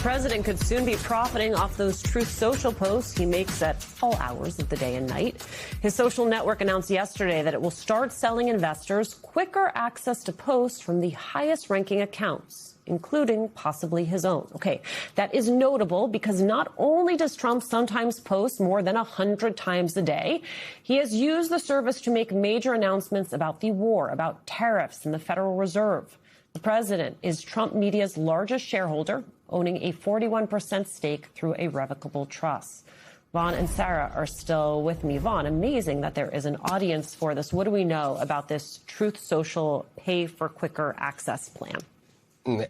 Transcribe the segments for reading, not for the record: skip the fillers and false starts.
president could soon be profiting off those Truth Social posts he makes at all hours of the day and night. His social network announced yesterday that it will start selling investors quicker access to posts from the highest ranking accounts, including possibly his own. Okay, that is notable because not only does Trump sometimes post more than 100 times a day, he has used the service to make major announcements about the war, about tariffs, and the Federal Reserve. The president is Trump Media's largest shareholder, owning a 41% stake through a revocable trust. Vaughn and Sarah are still with me. Vaughn, amazing that there is an audience for this. What do we know about this Truth Social pay for quicker access plan?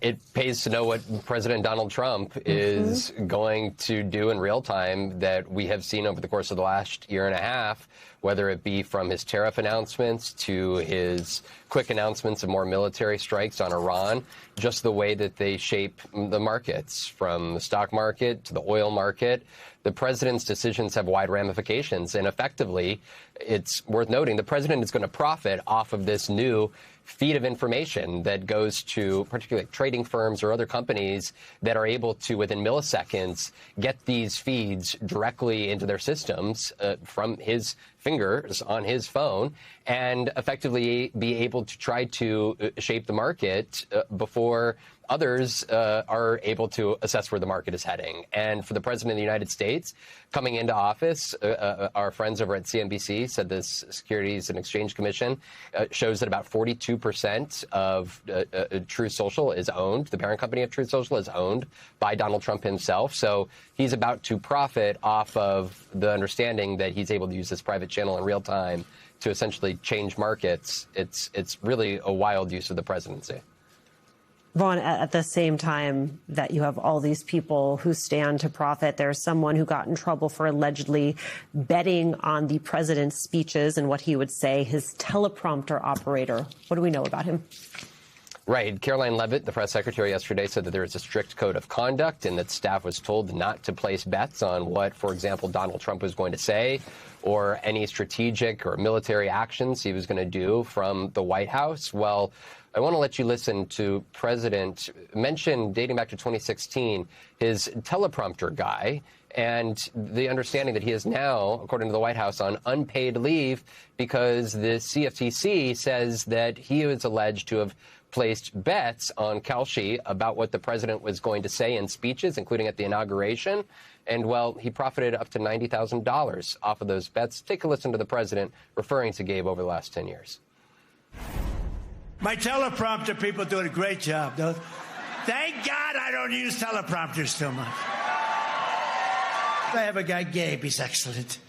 It pays to know what President Donald Trump is going to do in real time that we have seen over the course of the last year and a half, whether it be from his tariff announcements to his quick announcements of more military strikes on Iran, just the way that they shape the markets, from the stock market to the oil market. The president's decisions have wide ramifications, and effectively, it's worth noting, the president is going to profit off of this new feed of information that goes to particularly trading firms or other companies that are able to, within milliseconds, get these feeds directly into their systems from his fingers on his phone and effectively be able to try to shape the market before others are able to assess where the market is heading. And for the president of the United States, coming into office, our friends over at CNBC said this Securities and Exchange Commission shows that about 42% of Truth Social is owned. The parent company of Truth Social is owned by Donald Trump himself. So he's about to profit off of the understanding that he's able to use this private channel in real time to essentially change markets. It's really a wild use of the presidency. Vaughn, at the same time that you have all these people who stand to profit, there's someone who got in trouble for allegedly betting on the president's speeches and what he would say, his teleprompter operator. What do we know about him? Right. Caroline Leavitt, the press secretary, yesterday said that there is a strict code of conduct and that staff was told not to place bets on what, for example, Donald Trump was going to say or any strategic or military actions he was going to do from the White House. Well, I want to let you listen to President mention, dating back to 2016, his teleprompter guy and the understanding that he is now, according to the White House, on unpaid leave because the CFTC says that he is alleged to have placed bets on Kalshi about what the president was going to say in speeches, including at the inauguration. And, well, he profited up to $90,000 off of those bets. Take a listen to the president referring to Gabe over the last 10 years. My teleprompter people are doing a great job, though. Thank God I don't use teleprompters too much. I have a guy, Gabe. He's excellent.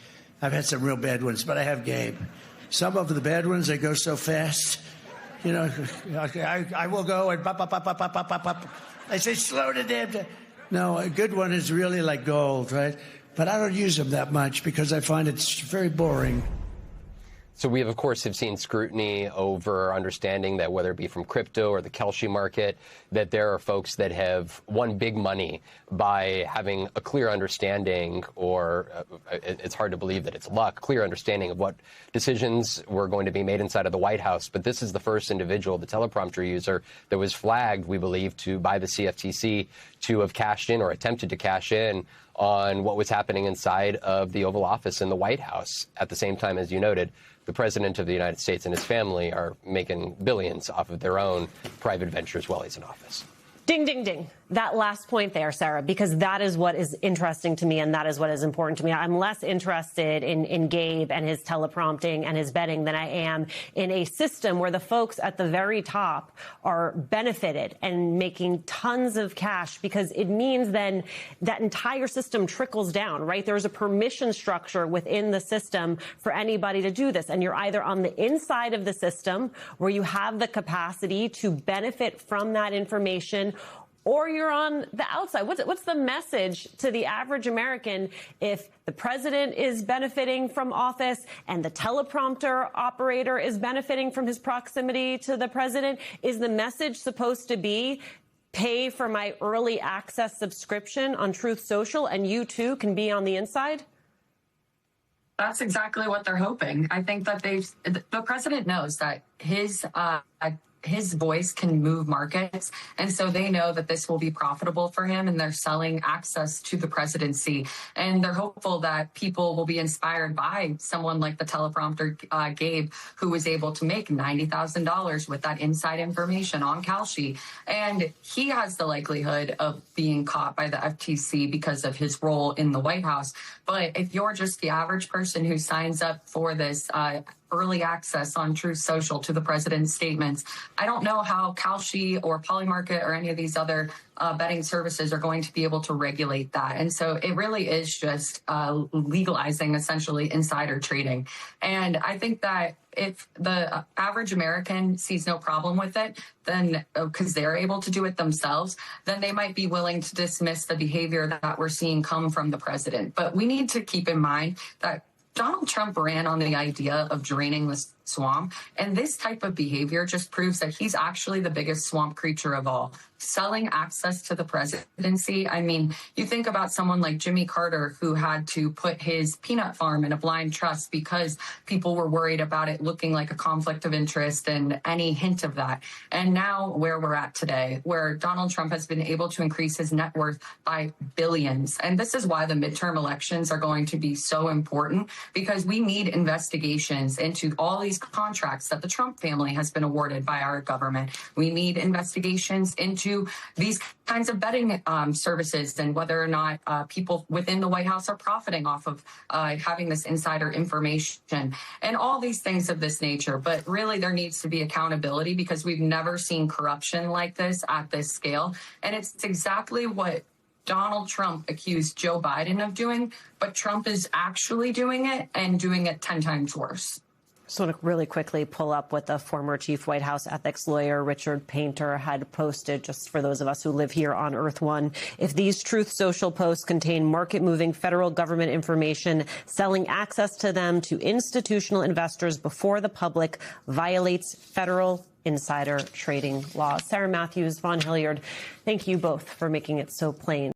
I've had some real bad ones, but I have Gabe. Some of the bad ones, they go so fast. You know, I will go and pop, pop, pop, pop, pop, pop, pop. I say, slow the damn down. No, a good one is really like gold, right? But I don't use them that much because I find it's very boring. So we, of course, have seen scrutiny over understanding that whether it be from crypto or the Kalshi market, that there are folks that have won big money by having a clear understanding, or it's hard to believe that it's luck, clear understanding of what decisions were going to be made inside of the White House. But this is the first individual, the teleprompter user, that was flagged, we believe, by the CFTC to have cashed in or attempted to cash in on what was happening inside of the Oval Office in the White House. At the same time, as you noted, the president of the United States and his family are making billions off of their own private ventures while he's in office. Ding, ding, ding. That last point there, Sarah, because that is what is interesting to me and that is what is important to me. I'm less interested in Gabe and his teleprompting and his betting than I am in a system where the folks at the very top are benefited and making tons of cash, because it means then that entire system trickles down, right? There's a permission structure within the system for anybody to do this. And you're either on the inside of the system where you have the capacity to benefit from that information, or you're on the outside. What's the message to the average American if the president is benefiting from office and the teleprompter operator is benefiting from his proximity to the president? Is the message supposed to be pay for my early access subscription on Truth Social and you too can be on the inside? That's exactly what they're hoping. I think that the president knows that his his voice can move markets. And so they know that this will be profitable for him, and they're selling access to the presidency. And they're hopeful that people will be inspired by someone like the teleprompter Gabe, who was able to make $90,000 with that inside information on Kalshi. And he has the likelihood of being caught by the FTC because of his role in the White House. But if you're just the average person who signs up for this early access on Truth Social to the president's statements, I don't know how Kalshi or Polymarket or any of these other betting services are going to be able to regulate that. And so it really is just legalizing essentially insider trading. And I think that if the average American sees no problem with it, then because they're able to do it themselves, then they might be willing to dismiss the behavior that we're seeing come from the president. But we need to keep in mind that Donald Trump ran on the idea of draining the swamp, and this type of behavior just proves that he's actually the biggest swamp creature of all. Selling access to the presidency. I mean, you think about someone like Jimmy Carter, who had to put his peanut farm in a blind trust because people were worried about it looking like a conflict of interest and any hint of that. And now where we're at today, where Donald Trump has been able to increase his net worth by billions. And this is why the midterm elections are going to be so important, because we need investigations into all these contracts that the Trump family has been awarded by our government. We need investigations into these kinds of betting services and whether or not people within the White House are profiting off of having this insider information and all these things of this nature. But really, there needs to be accountability, because we've never seen corruption like this at this scale. And it's exactly what Donald Trump accused Joe Biden of doing, but Trump is actually doing it and doing it 10 times worse. Just want to really quickly pull up what the former chief White House ethics lawyer Richard Painter had posted, just for those of us who live here on Earth One. If these Truth Social posts contain market-moving federal government information, selling access to them to institutional investors before the public violates federal insider trading laws. Sarah Matthews, Vaughn Hilliard, thank you both for making it so plain.